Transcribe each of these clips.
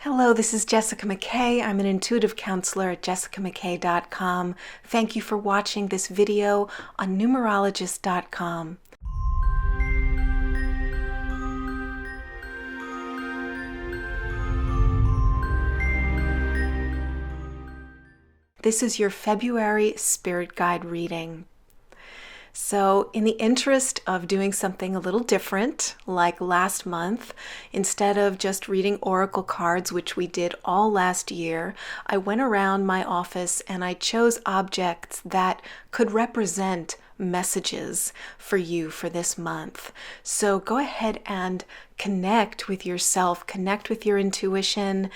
Hello, this is Jessica McKay. I'm an intuitive counselor at jessicamckay.com. Thank you for watching this video on numerologist.com. This is your February Spirit Guide reading. So in the interest of doing something a little different, like last month, instead of just reading oracle cards, which we did all last year, I went around my office and I chose objects that could represent messages for you for this month. So go ahead and connect with yourself, connect with your intuition.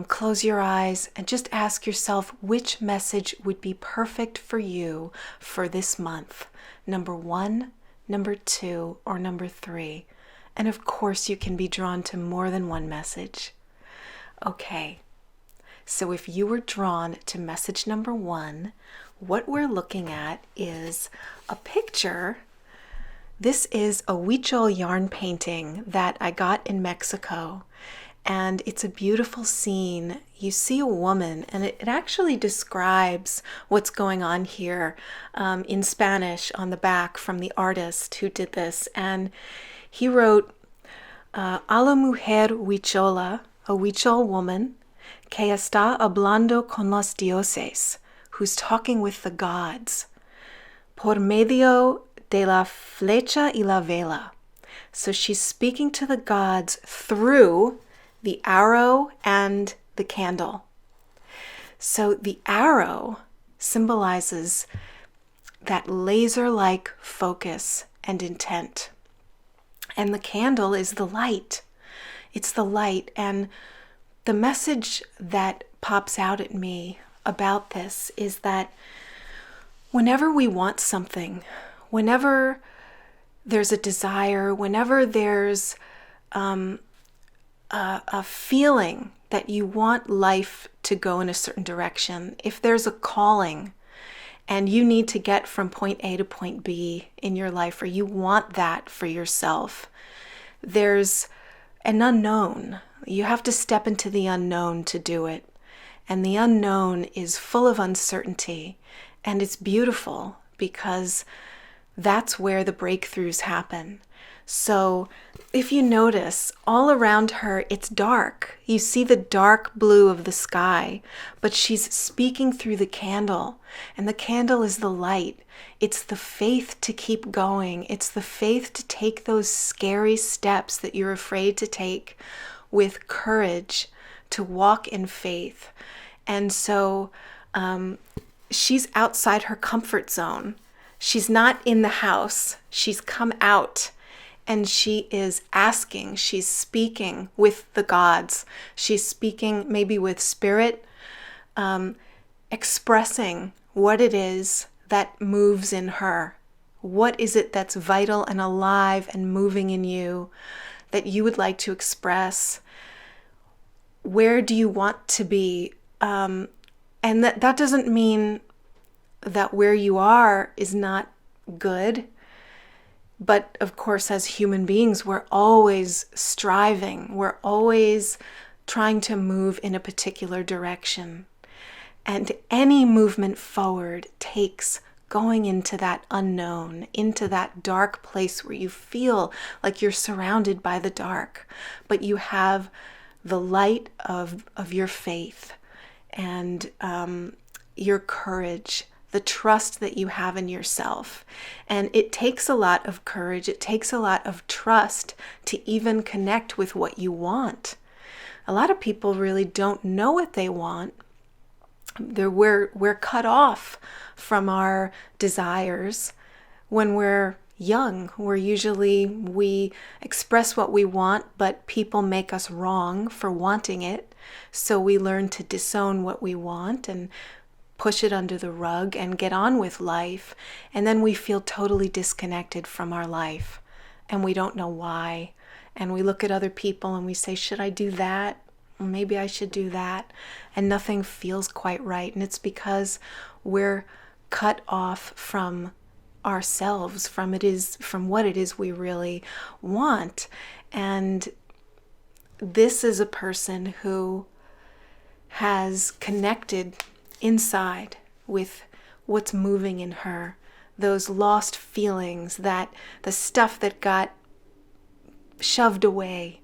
Close your eyes and just ask yourself which message would be perfect for you for this month. Number 1, number 2, or number 3. And of course, you can be drawn to more than one message. Okay, so if you were drawn to message number 1, what we're looking at is a picture. This is a huichol yarn painting that I got in Mexico. And it's a beautiful scene. You see a woman, and it actually describes what's going on here in Spanish on the back from the artist who did this. And he wrote, a la mujer huichola, a huichol woman, que está hablando con los dioses, who's talking with the gods, por medio de la flecha y la vela. So she's speaking to the gods through the arrow and the candle. So the arrow symbolizes that laser-like focus and intent. And the candle is the light. It's the light. And the message that pops out at me about this is that whenever we want something, whenever there's a desire, whenever there's a feeling that you want life to go in a certain direction, if there's a calling and you need to get from point A to point B in your life, or you want that for yourself, there's an unknown. You have to step into the unknown to do it. And the unknown is full of uncertainty. And it's beautiful because that's where the breakthroughs happen. So if you notice, all around her, it's dark. You see the dark blue of the sky, but she's speaking through the candle, and the candle is the light. It's the faith to keep going. It's the faith to take those scary steps that you're afraid to take with courage, to walk in faith. And so she's outside her comfort zone. She's not in the house. She's come out. And she is asking, she's speaking with the gods. She's speaking maybe with spirit, expressing what it is that moves in her. What is it that's vital and alive and moving in you that you would like to express? Where do you want to be? And that doesn't mean that where you are is not good. But of course, as human beings, we're always striving. We're always trying to move in a particular direction. And any movement forward takes going into that unknown, into that dark place where you feel like you're surrounded by the dark, but you have the light of your faith and your courage, the trust that you have in yourself. And it takes a lot of courage. It takes a lot of trust to even connect with what you want. A lot of people really don't know what they want. We're cut off from our desires when we're young. We express what we want, but people make us wrong for wanting it. So we learn to disown what we want and push it under the rug and get on with life. And then we feel totally disconnected from our life and we don't know why. And we look at other people and we say, should I do that? Well, maybe I should do that. And nothing feels quite right. And it's because we're cut off from ourselves, from what it is we really want. And this is a person who has connected inside with what's moving in her, those lost feelings, that the stuff that got shoved away.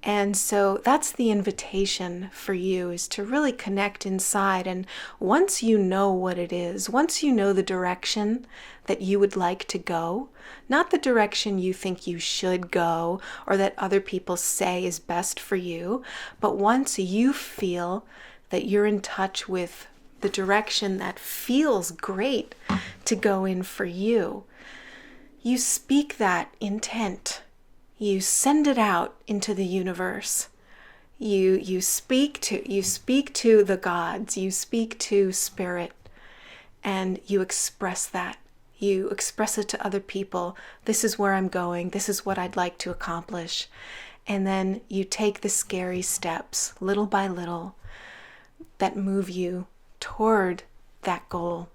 And so that's the invitation for you, is to really connect inside. And once you know what it is, once you know the direction that you would like to go, not the direction you think you should go or that other people say is best for you, but once you feel that you're in touch with the direction that feels great to go in for you, you speak that intent. You send it out into the universe. You speak to the gods, you speak to spirit, and you express that. You express it to other people. This is where I'm going. This is what I'd like to accomplish. And then you take the scary steps, little by little, that move you toward that goal.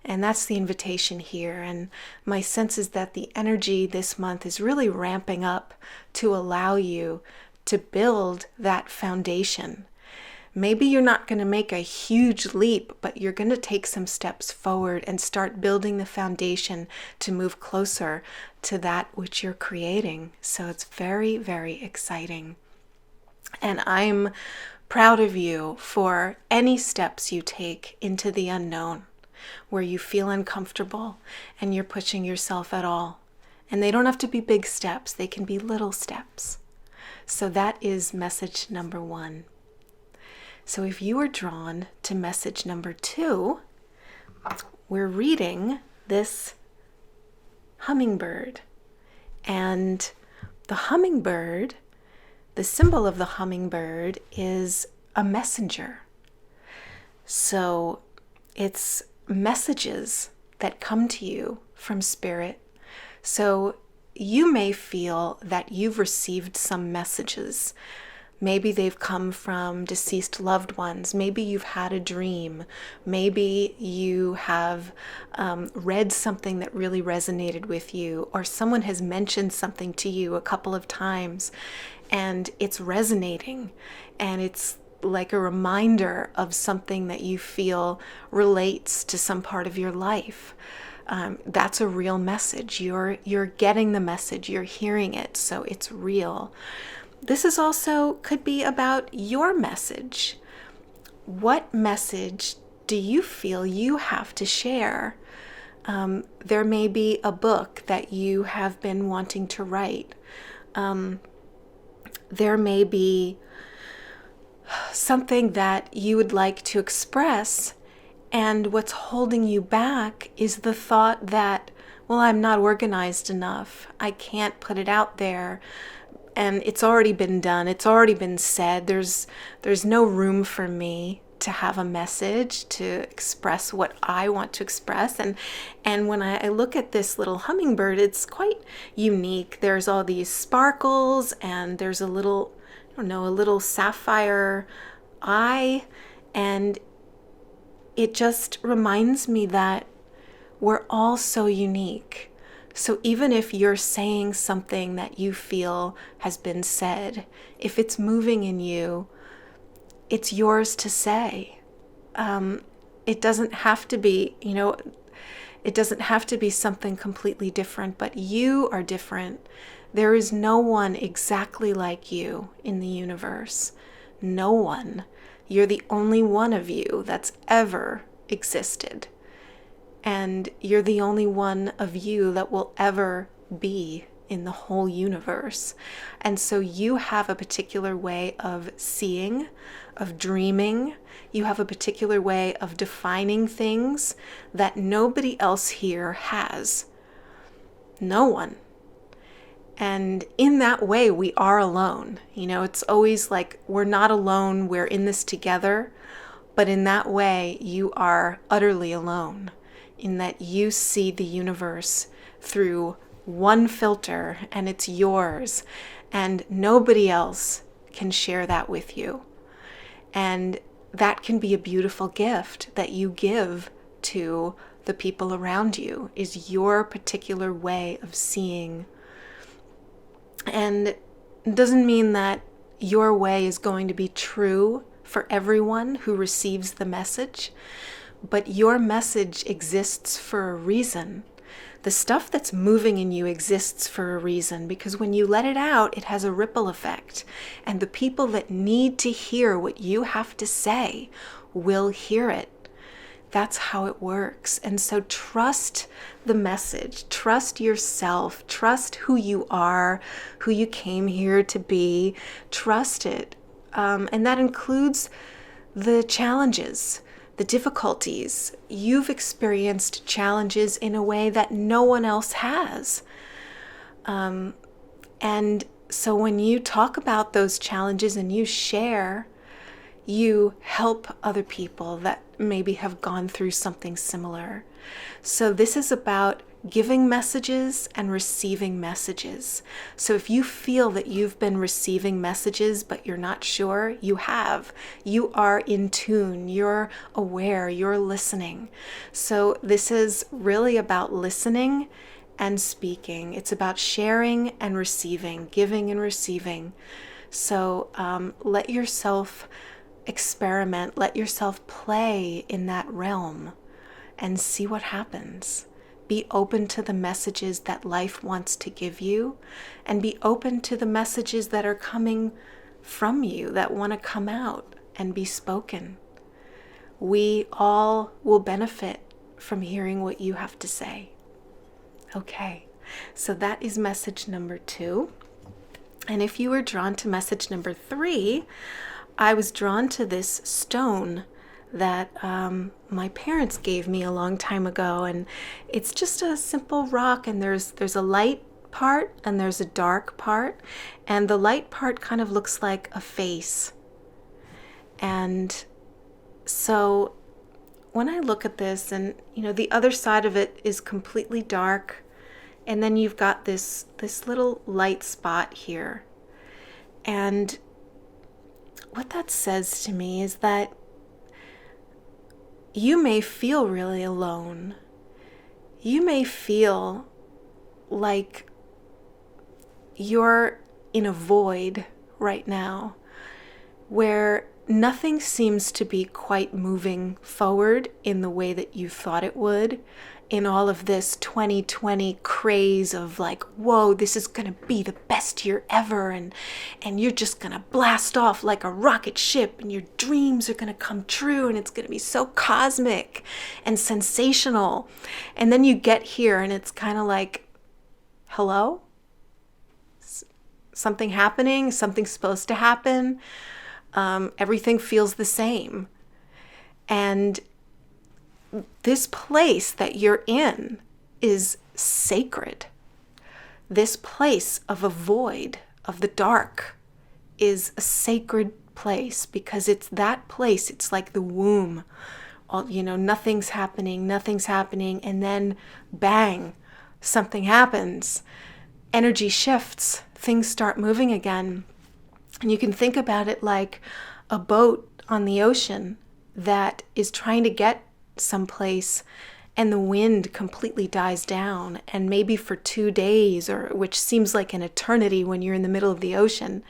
And that's the invitation here. And my sense is that the energy this month is really ramping up to allow you to build that foundation. Maybe you're not going to make a huge leap, but you're going to take some steps forward and start building the foundation to move closer to that which you're creating. So it's very, very exciting. And I'm proud of you for any steps you take into the unknown, where you feel uncomfortable and you're pushing yourself at all. And they don't have to be big steps, they can be little steps. So that is message number 1. So if you are drawn to message number 2, we're reading this hummingbird. And the hummingbird, the symbol of the hummingbird is a messenger. So it's messages that come to you from spirit. So you may feel that you've received some messages. Maybe they've come from deceased loved ones. Maybe you've had a dream. Maybe you have read something that really resonated with you, or someone has mentioned something to you a couple of times and it's resonating, and it's like a reminder of something that you feel relates to some part of your life. That's a real message. You're getting the message, you're hearing it, so it's real. This is also could be about your message. What message do you feel you have to share? There may be a book that you have been wanting to write. There may be something that you would like to express, and what's holding you back is the thought that, well, I'm not organized enough. I can't put it out there. And it's already been done. It's already been said. There's no room for me to have a message, to express what I want to express. And when I look at this little hummingbird, it's quite unique. There's all these sparkles, and there's a little sapphire eye, and it just reminds me that we're all so unique. So even if you're saying something that you feel has been said, if it's moving in you, it's yours to say. It doesn't have to be, it doesn't have to be something completely different, but you are different. There is no one exactly like you in the universe. No one. You're the only one of you that's ever existed. And you're the only one of you that will ever be in the whole universe. And so you have a particular way of seeing, of dreaming. You have a particular way of defining things that nobody else here has. No one. And in that way, we are alone. It's always like we're not alone, we're in this together. But in that way, you are utterly alone, in that you see the universe through one filter, and it's yours, and nobody else can share that with you. And that can be a beautiful gift that you give to the people around you, is your particular way of seeing. And it doesn't mean that your way is going to be true for everyone who receives the message, but your message exists for a reason. The stuff that's moving in you exists for a reason, because when you let it out, it has a ripple effect. And the people that need to hear what you have to say will hear it. That's how it works. And so trust the message, trust yourself, trust who you are, who you came here to be, trust it. And that includes the challenges, the difficulties. You've experienced challenges in a way that no one else has. And so when you talk about those challenges and you share, you help other people that maybe have gone through something similar. So this is about giving messages and receiving messages. So if you feel that you've been receiving messages but you're not sure, you have. You are in tune, you're aware, you're listening. So this is really about listening and speaking. It's about sharing and receiving, giving and receiving. So let yourself experiment, let yourself play in that realm and see what happens. Be open to the messages that life wants to give you, and be open to the messages that are coming from you that want to come out and be spoken. We all will benefit from hearing what you have to say. Okay, so that is message number 2. And if you were drawn to message number 3, I was drawn to this stone that my parents gave me a long time ago, and it's just a simple rock, and there's a light part and there's a dark part, and the light part kind of looks like a face. And so when I look at this, and the other side of it is completely dark, and then you've got this little light spot here. And what that says to me is that you may feel really alone. You may feel like you're in a void right now where nothing seems to be quite moving forward in the way that you thought it would, in all of this 2020 craze of like, whoa, this is going to be the best year ever, and you're just going to blast off like a rocket ship, and your dreams are going to come true, and it's going to be so cosmic and sensational. And then you get here and it's kind of like, hello? Something happening? Something's supposed to happen? Everything feels the same. And this place that you're in is sacred. This place of a void, of the dark, is a sacred place, because it's that place. It's like the womb. Nothing's happening, and then bang, something happens. Energy shifts, things start moving again. And you can think about it like a boat on the ocean that is trying to get someplace, and the wind completely dies down, and maybe for 2 days, or which seems like an eternity when you're in the middle of the ocean,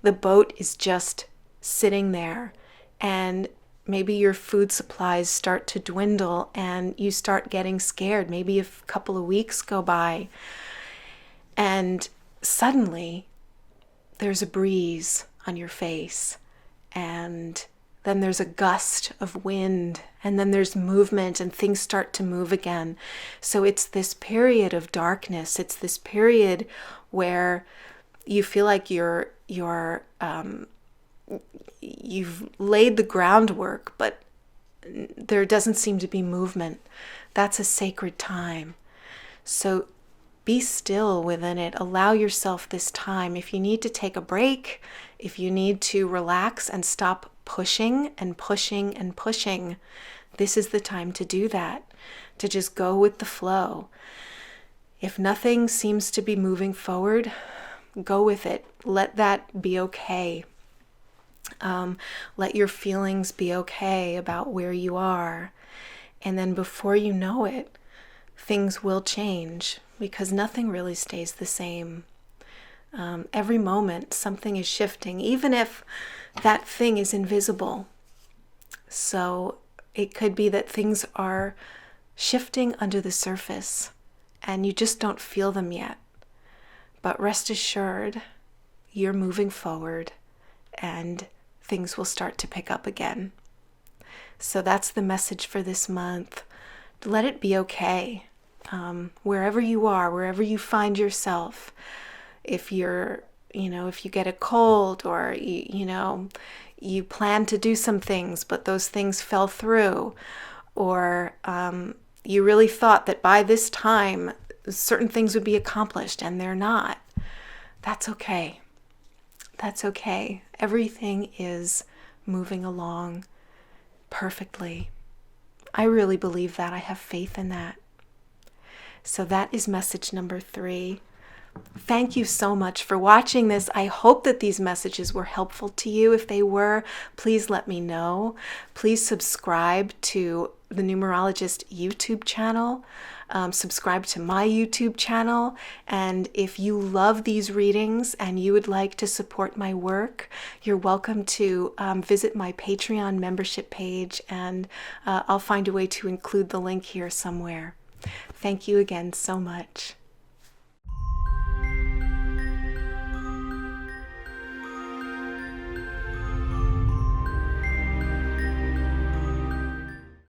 the boat is just sitting there, and maybe your food supplies start to dwindle and you start getting scared. Maybe a couple of weeks go by and suddenly there's a breeze on your face, and then there's a gust of wind, and then there's movement, and things start to move again. So it's this period of darkness. It's this period where you feel like you've laid the groundwork, but there doesn't seem to be movement. That's a sacred time. So be still within it. Allow yourself this time. If you need to take a break, if you need to relax and stop pushing and pushing and pushing, this is the time to do that, to just go with the flow. If nothing seems to be moving forward, go with it. Let that be okay. Let your feelings be okay about where you are. And then before you know it, things will change, because nothing really stays the same. Every moment, something is shifting, even if that thing is invisible. So it could be that things are shifting under the surface and you just don't feel them yet. But rest assured, you're moving forward and things will start to pick up again. So that's the message for this month. Let it be okay. Wherever you are, wherever you find yourself, if you're, if you get a cold or, you plan to do some things, but those things fell through, or you really thought that by this time certain things would be accomplished and they're not. That's okay. That's okay. Everything is moving along perfectly. I really believe that. I have faith in that. So that is message number 3. Thank you so much for watching this. I hope that these messages were helpful to you. If they were, please let me know. Please subscribe to the Numerologist YouTube channel. Subscribe to my YouTube channel. And if you love these readings and you would like to support my work, you're welcome to visit my Patreon membership page, and I'll find a way to include the link here somewhere. Thank you again so much.